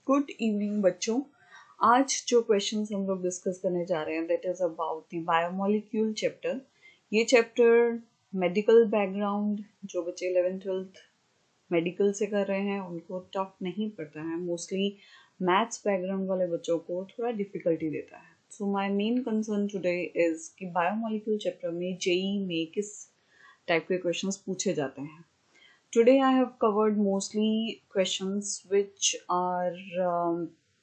Good evening बच्चों। आज जो क्वेश्चंस हम लोग डिस्कस करने जा रहे हैं that is about the biomolecule chapter. ये चैप्टर मेडिकल बैकग्राउंड जो बच्चे 11th-12th मेडिकल से कर रहे हैं उनको टफ नहीं पड़ता है, मोस्टली मैथ्स बैकग्राउंड वाले बच्चों को थोड़ा डिफिकल्टी देता है। So my main concern today is कि बायोमोलिक्यूल चैप्टर में जेई में किस टाइप के क्वेश्चंस पूछे जाते हैं। Today I have covered mostly questions which are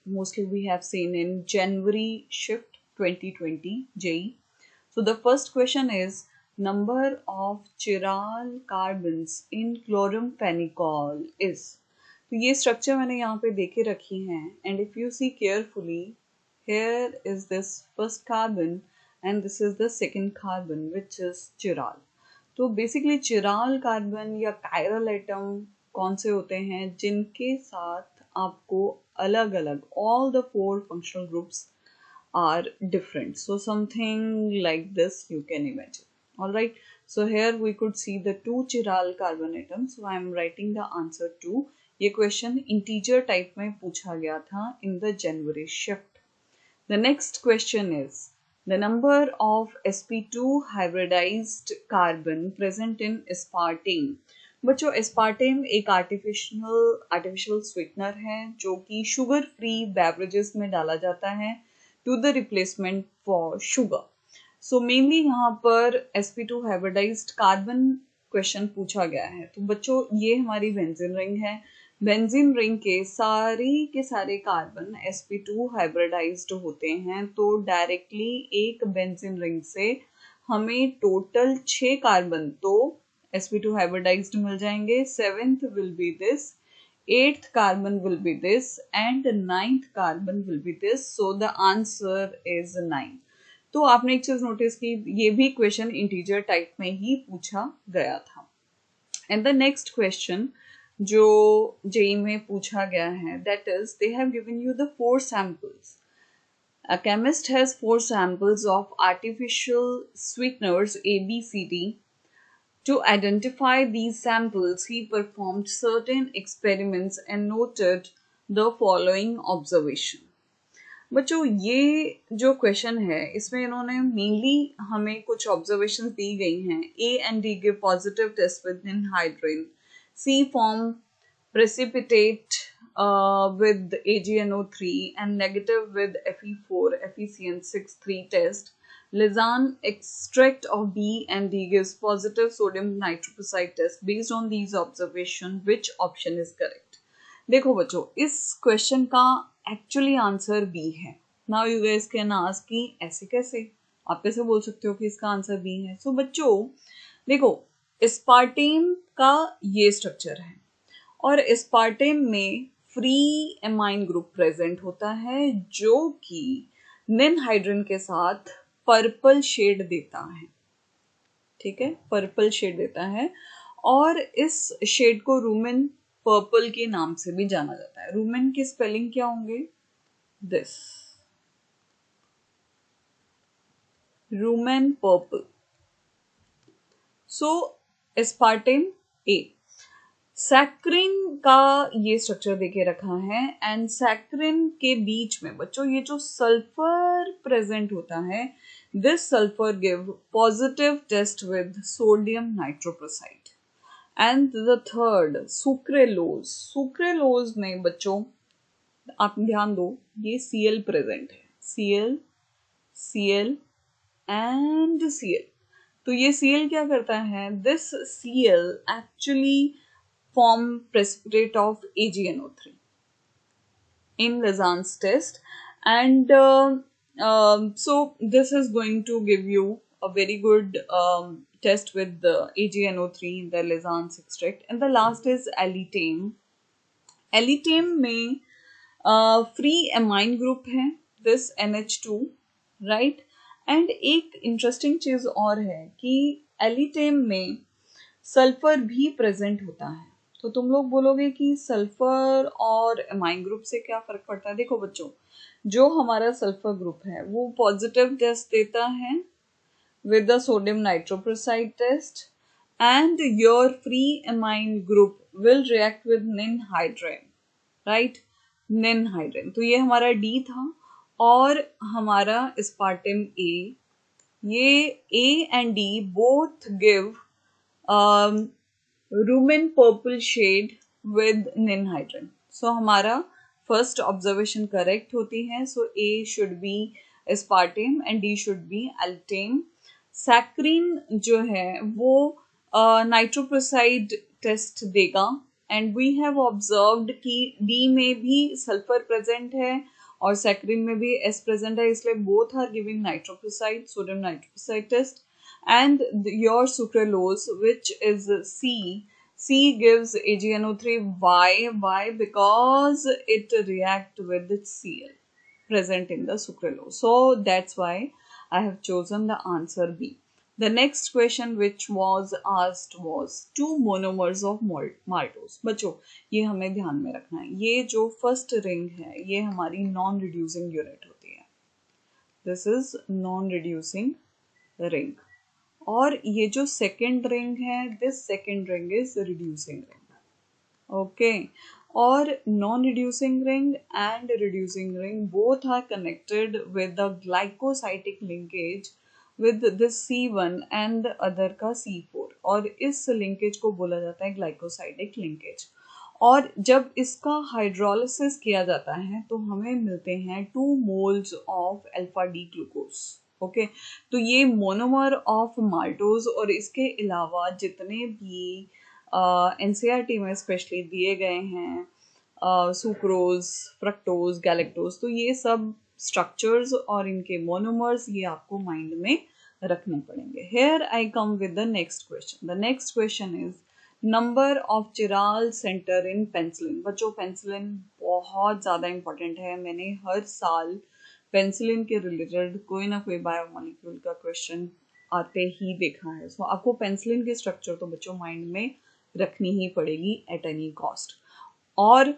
mostly we have seen in January shift 2020 JEE. So the first question is number of chiral carbons in chloramphenicol is. तो ये structure मैंने यहाँ पे देके रखी हैं and if you see carefully here is this first carbon and this is the second carbon which is chiral. तो basically chiral carbon या कायरल एटम कौन से होते हैं जिनके साथ आपको अलग अलग all the 4 functional groups are different. So something like this you can imagine. All right, so here we could see the 2 chiral carbon atoms. So I am writing the answer to. ये question integer type में पूछा गया था in the January shift. The next question is the number of sp2 hybridized carbon present in aspartame. बच्चों aspartame एक artificial sweetener है जो कि शुगर फ्री बेवरेजेस में डाला जाता है to the replacement for sugar. So mainly यहाँ पर sp2 हाइब्रिडाइज्ड कार्बन क्वेश्चन पूछा गया है. तो बच्चों ये हमारी बेंजीन रिंग है. बेंजीन रिंग के सारे कार्बन sp2 हाइब्रिडाइज्ड होते हैं. तो डायरेक्टली एक बेंजीन रिंग से हमें टोटल 6 कार्बन तो sp2 हाइब्रिडाइज्ड मिल जाएंगे. 7th will be this, 8th carbon will be this and 9th carbon will be this. So the answer is 9. तो आपने एक चीज नोटिस की, ये भी क्वेश्चन इंटीजर टाइप में ही पूछा गया था. एंड द नेक्स्ट क्वेश्चन जो जेई में पूछा गया है that is they have given you the 4 samples. A chemist has 4 samples of artificial sweeteners ABCD. To identify these samples, he performed certain experiments and noted the following observation. बच्चों ये जो question है इसमें इन्होंने मेनली हमें कुछ observations दी गई हैं. A and D give positive test with anhydrine. C form precipitate with AgNO3 and negative with Fe4 FeCN6 test. Lizan extract of B and D gives positive sodium nitroprusside test. Based on these observations, which option is correct? देखो बच्चों इस question का actually answer B है. Now you guys can ask कि ऐसे कैसे, आप कैसे बोल सकते हो कि इसका आंसर बी है. सो बच्चों देखो एस्पार्टेम का ये स्ट्रक्चर है और एस्पार्टेम में फ्री एमाइन ग्रुप प्रेजेंट होता है जो कि निनहाइड्रिन के साथ पर्पल शेड देता है. ठीक है, पर्पल शेड देता है और इस शेड को रूमेन पर्पल के नाम से भी जाना जाता है. रूमेन की स्पेलिंग क्या होंगे? This rumen purple. So aspartame A. Saccharine का ये स्ट्रक्चर देके रखा है एंड सैक्रिन के बीच में बच्चों ये जो सल्फर प्रेजेंट होता है, this sulphur give positive test with sodium nitroprusside. And the third sucralose. Sucralose में बच्चों आप ध्यान दो ये Cl प्रेजेंट है. Cl Cl and Cl. तो ये Cl क्या करता है? This Cl actually form precipitate of AgNO3 in Lazan's test and so this is going to give you a very good test with the AgNO3 in the Lazan's extract. And the last is Elitame. Elitame में free amine group है this NH2 right. and एक interesting चीज और है कि Elitame में sulphur भी present होता है. तो तुम लोग बोलोगे कि सल्फर और एमाइन ग्रुप से क्या फर्क पड़ता है? देखो बच्चों जो हमारा सल्फर ग्रुप है वो पॉजिटिव टेस्ट देता है with the sodium nitroprusside test and your free amine group will react with ninhydrin, right? Ninhydrin, तो ये हमारा डी था। और हमारा एस्पार्टिम ए, ये A and D both give rumen purple shade with ninhydrin. So हमारा फर्स्ट ऑब्जर्वेशन करेक्ट होती है. So A should be aspartame and D should be alitame. Saccharin जो है वो नाइट्रोप्रोसाइड टेस्ट देगा एंड वी हैव ऑब्जर्व्ड कि D में भी सल्फर प्रेजेंट है और सैक्रिन में भी एस प्रेजेंट है, इसलिए both are giving nitroprusside, sodium nitroprusside test. And your sucralose, which is C gives AgNO3. Why? Because it react with the Cl present in the sucralose. So that's why I have chosen the answer B. The next question which was asked was two monomers of maltose. बच्चों ये हमें ध्यान में रखना है, ये जो first ring है ये हमारी नॉन रिड्यूसिंग यूनिट होती है. This is non reducing ring. और ये जो सेकेंड रिंग है, this second ring is reducing ring. Okay, और non reducing ring and reducing ring both are connected with the glycosidic linkage with this C1 and the other का C4, और इस linkage को बोला जाता है ग्लाइकोसाइटिक लिंकेज. और जब इसका हाइड्रोलिसिस किया जाता है तो हमें मिलते हैं 2 moles of alpha D glucose. Okay, तो ये मोनोमर ऑफ माल्टोज. और इसके अलावा जितने भी एनसीईआरटी में स्पेशली दिए गए हैं सुक्रोज, फ्रक्टोज, गैलेक्टोज, तो ये सब स्ट्रक्चर्स और इनके मोनोमर्स ये आपको माइंड में रखने पड़ेंगे. Here I come with the next question. The next question is number of chiral centre in penicillin. बच्चों पेंसिलिन बहुत ज़्यादा इंपॉर्टेंट है. मैंने हर साल पेंसिलिन के रिलेटेड कोई ना कोई बायोमोलिक्यूल का क्वेश्चन आते ही देखा है. सो आपको पेंसिलिन की स्ट्रक्चर तो बच्चों माइंड में रखनी ही पड़ेगी एट एनी कॉस्ट. और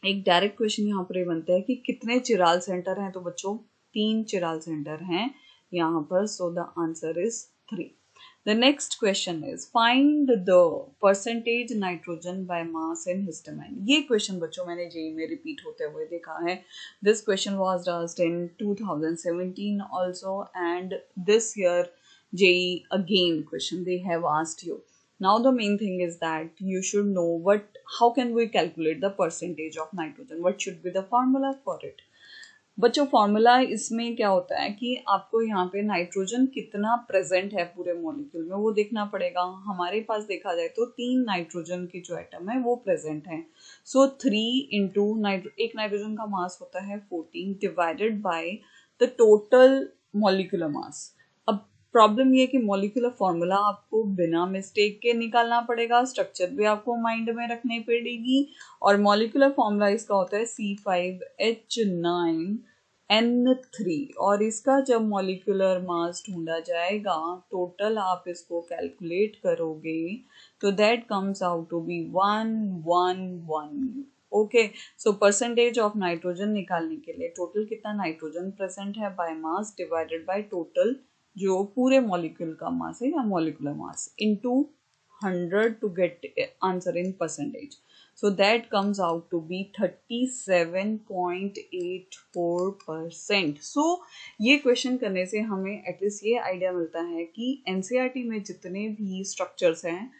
एक डायरेक्ट क्वेश्चन यहाँ पर बनता है कि कितने चिराल सेंटर हैं. तो बच्चों 3 चिराल सेंटर हैं यहाँ पर. So the answer is 3. The next question is find the percentage nitrogen by mass in histamine. ये क्वेश्चन बच्चों मैंने जेई में रिपीट होते हुए देखा है. This question was asked in 2017 also, and this year JEE again question they have asked you. Now the main thing is that you should know how can we calculate the percentage of nitrogen? What should be the formula for it? बच्चों formula इसमें क्या होता है कि आपको यहाँ पे nitrogen कितना प्रेजेंट है पूरे मॉलिक्यूल में वो देखना पड़ेगा. हमारे पास देखा जाए तो 3 नाइट्रोजन के जो एटम है वो प्रेजेंट हैं. सो 3 इंटू एक नाइट्रोजन का मास होता है 14 divided by the total molecular mass. अब प्रॉब्लम ये कि मॉलिक्यूलर फॉर्मूला आपको बिना मिस्टेक के निकालना पड़ेगा, स्ट्रक्चर भी आपको माइंड में रखनी पड़ेगी. और मॉलिक्यूलर फॉर्मूला इसका होता है C5H9N3. और इसका जब मॉलिक्यूलर मास ढूंढा जाएगा टोटल आप इसको कैलकुलेट करोगे तो that comes out to be 111. Okay, so percentage of nitrogen निकालने के लिए टोटल कितना नाइट्रोजन प्रेजेंट है by mass divided by total जो पूरे मॉलिक्यूल का मास है या molecular mass into 100 to get answer in percentage. So that comes out to be 37.84%. So ये क्वेश्चन करने से हमें एटलीस्ट ये आइडिया मिलता है कि एनसीईआरटी में जितने भी स्ट्रक्चर्स हैं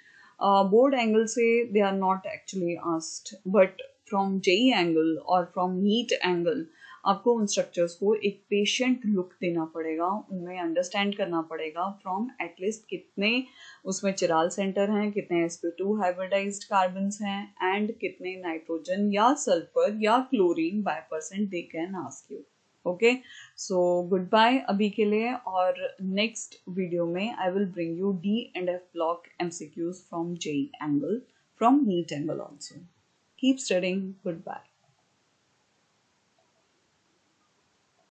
बोर्ड एंगल से they are not actually asked, but from JEE angle और फ्रॉम नीट एंगल आपको उन स्ट्रक्चर्स को एक पेशेंट लुक देना पड़ेगा, उनमें अंडरस्टैंड करना पड़ेगा फ्रॉम एटलीस्ट कितने उसमें चिराल सेंटर हैं, कितने sp2 हाइब्रिडाइज्ड कार्बन्स हैं एंड कितने नाइट्रोजन या सल्फर या chlorine by percent they can ask you. Okay, so good bye अभी के लिए. और नेक्स्ट वीडियो में I will bring you D and F block MCQs from JEE angle, from NEET angle also. Keep studying. Good bye.